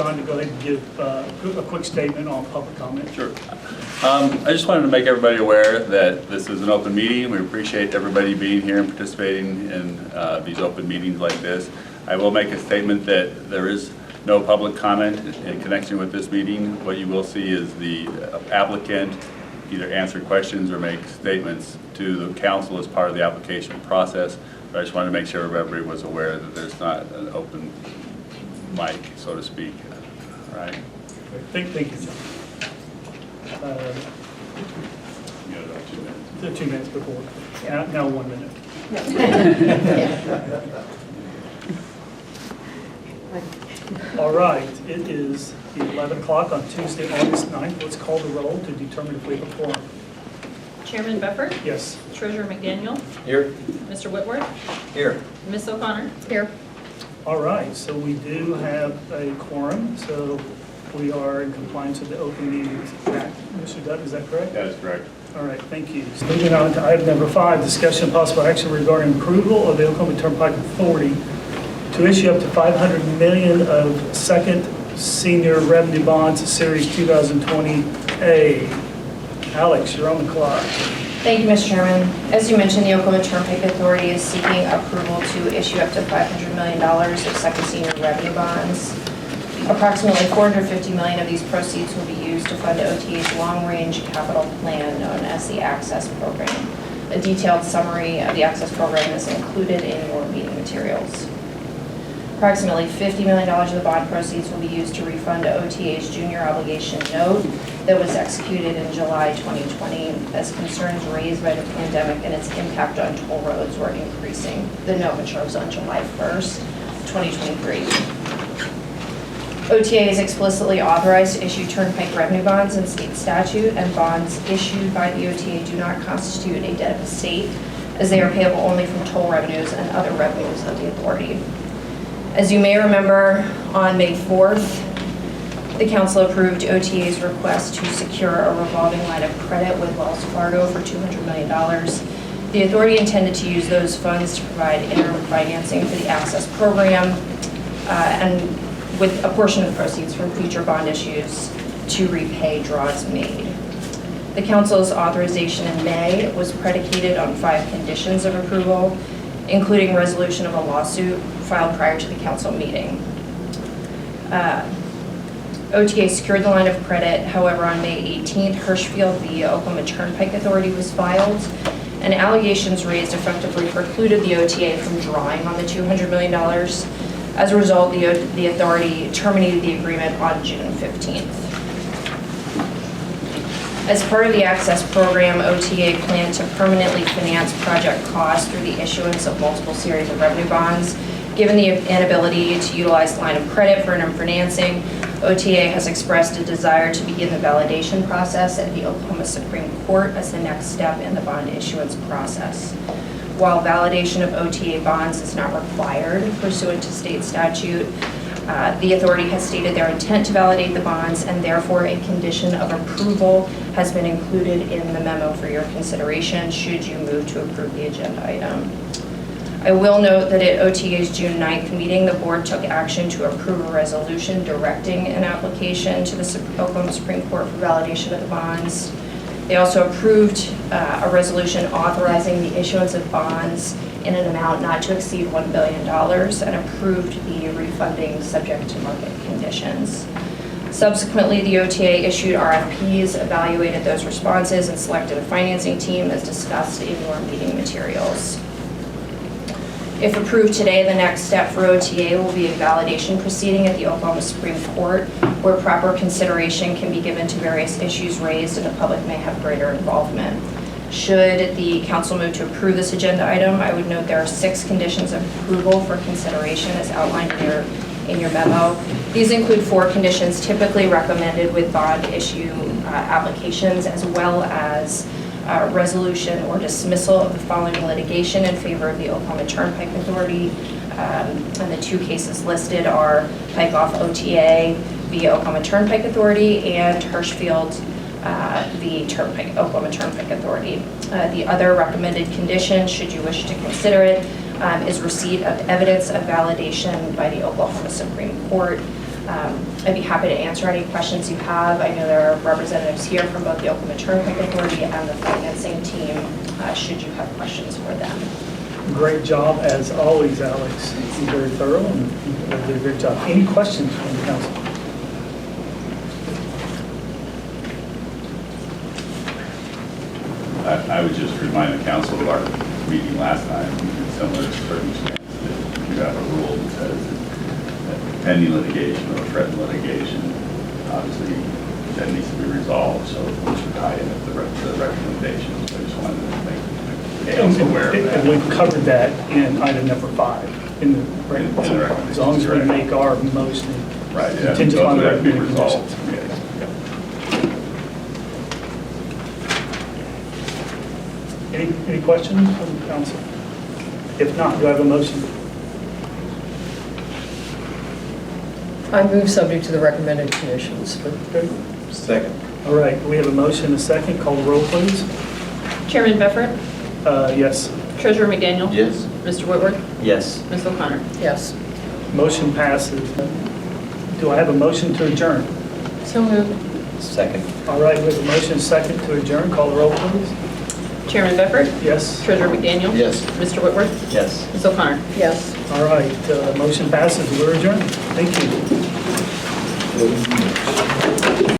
John to go ahead and give a quick statement on public comment. Sure. I just wanted to make everybody aware that this is an open meeting. We appreciate everybody being here and participating in these open meetings like this. I will make a statement that there is no public comment in connection with this meeting. What you will see is the applicant either answer questions or make statements to the council as part of the application process. But I just wanted to make sure everybody was aware that there's not an open mic, so to speak. All right. Thank you, John. You got about 2 minutes. 2 minutes before. Now 1 minute. All right, it is 11 o'clock on Tuesday, August 9th. Let's call the roll to determine if we have a quorum. Chairman Buffer? Yes. Treasurer McDaniel? Here. Mr. Whitworth? Here. Ms. O'Connor? Here. All right, so we do have a quorum, so we are in compliance with the Open Meetings Act. Mr. Dutt, is that correct? That is correct. All right, thank you. So moving on to item number 5, discussion of possible action regarding approval of the Oklahoma Tunpike Authority to issue up to $500 million of second senior revenue bonds, Series 2020A. Alex, you're on the clock. Thank you, Mr. Chairman. As you mentioned, the Oklahoma Tunpike Authority is seeking approval to issue up to $500 million of second senior revenue bonds. Approximately $450 million of these proceeds will be used to fund OTA's long-range capital plan known as the Access Program. A detailed summary of the Access Program is included in your meeting materials. Approximately $50 million of the bond proceeds will be used to refund OTA's junior obligation note that was executed in July 2020 as concerns raised by the pandemic and its impact on toll roads were increasing. The note matures on July 1st, 2023. OTA is explicitly authorized to issue turnpike revenue bonds in state statute, and bonds issued by the OTA do not constitute a debt of the state, as they are payable only from toll revenues and other revenues of the authority. As you may remember, on May 4th, the council approved OTA's request to secure a revolving line of credit with Wells Fargo for $200 million. The authority intended to use those funds to provide interim financing for the Access Program and with a portion of the proceeds from future bond issues to repay draws made. The council's authorization in May was predicated on 5 conditions of approval, including resolution of a lawsuit filed prior to the council meeting. OTA secured the line of credit. However, on May 18th, Hirschfield v. Oklahoma Tunpike Authority was filed, and allegations raised effectively precluded the OTA from drawing on the $200 million. As a result, the authority terminated the agreement on June 15th. As part of the Access Program, OTA planned to permanently finance project costs through the issuance of multiple series of revenue bonds. Given the inability to utilize the line of credit for interim financing, OTA has expressed a desire to begin the validation process at the Oklahoma Supreme Court as the next step in the bond issuance process. While validation of OTA bonds is not required pursuant to state statute, the authority has stated their intent to validate the bonds, and therefore a condition of approval has been included in the memo for your consideration should you move to approve the agenda item. I will note that at OTA's June 9th meeting, the board took action to approve a resolution directing an application to the Oklahoma Supreme Court for validation of the bonds. They also approved a resolution authorizing the issuance of bonds in an amount not to exceed $1 billion and approved the refunding subject to market conditions. Subsequently, the OTA issued RFPs, evaluated those responses, and selected a financing team as discussed in your meeting materials. If approved today, the next step for OTA will be a validation proceeding at the Oklahoma Supreme Court, where proper consideration can be given to various issues raised and the public may have greater involvement. Should the council move to approve this agenda item, I would note there are 6 conditions of approval for consideration as outlined in your memo. These include 4 conditions typically recommended with bond issue applications, as well as resolution or dismissal of the following litigation in favor of the Oklahoma Tunpike Authority. And the 2 cases listed are Pike Off OTA via Oklahoma Tunpike Authority and Hirschfield the Oklahoma Tunpike Authority. The other recommended condition, should you wish to consider it, is receipt of evidence of validation by the Oklahoma Supreme Court. I'd be happy to answer any questions you have. I know there are representatives here from both the Oklahoma Tunpike Authority and the financing team, should you have questions for them. Great job as always, Alex. You're very thorough and you did a great job. Any questions from the council? I would just remind the council of our meeting last time, in similar circumstances, that you have a rule that says that pending litigation or threatened litigation, obviously, that needs to be resolved, so we should tie in with the recommendations. I just wanted to make the council aware of that. And we've covered that in item number 5 in the recommendation. As long as we make our motion Right, yeah. contingent on Those the would have to be recommended resolved. conditions. Yeah. Any questions from the council? If not, do I have a motion? I move subject to the recommended conditions. Okay. Second. All right, we have a motion, a second. Call the roll, please. Chairman Beffert, Yes. Treasurer McDaniel. Yes. Mr. Whitworth, Yes. Ms. O'Connor. Yes. Motion passes. Do I have a motion to adjourn? So moved. Second. All right, we have a motion, a second to adjourn. Call the roll, please. Chairman Beffert, Yes. Treasurer McDaniel. Yes. Mr. Whitworth, Yes. Ms. O'Connor. Yes. All right, motion passes. We're adjourned. Thank you.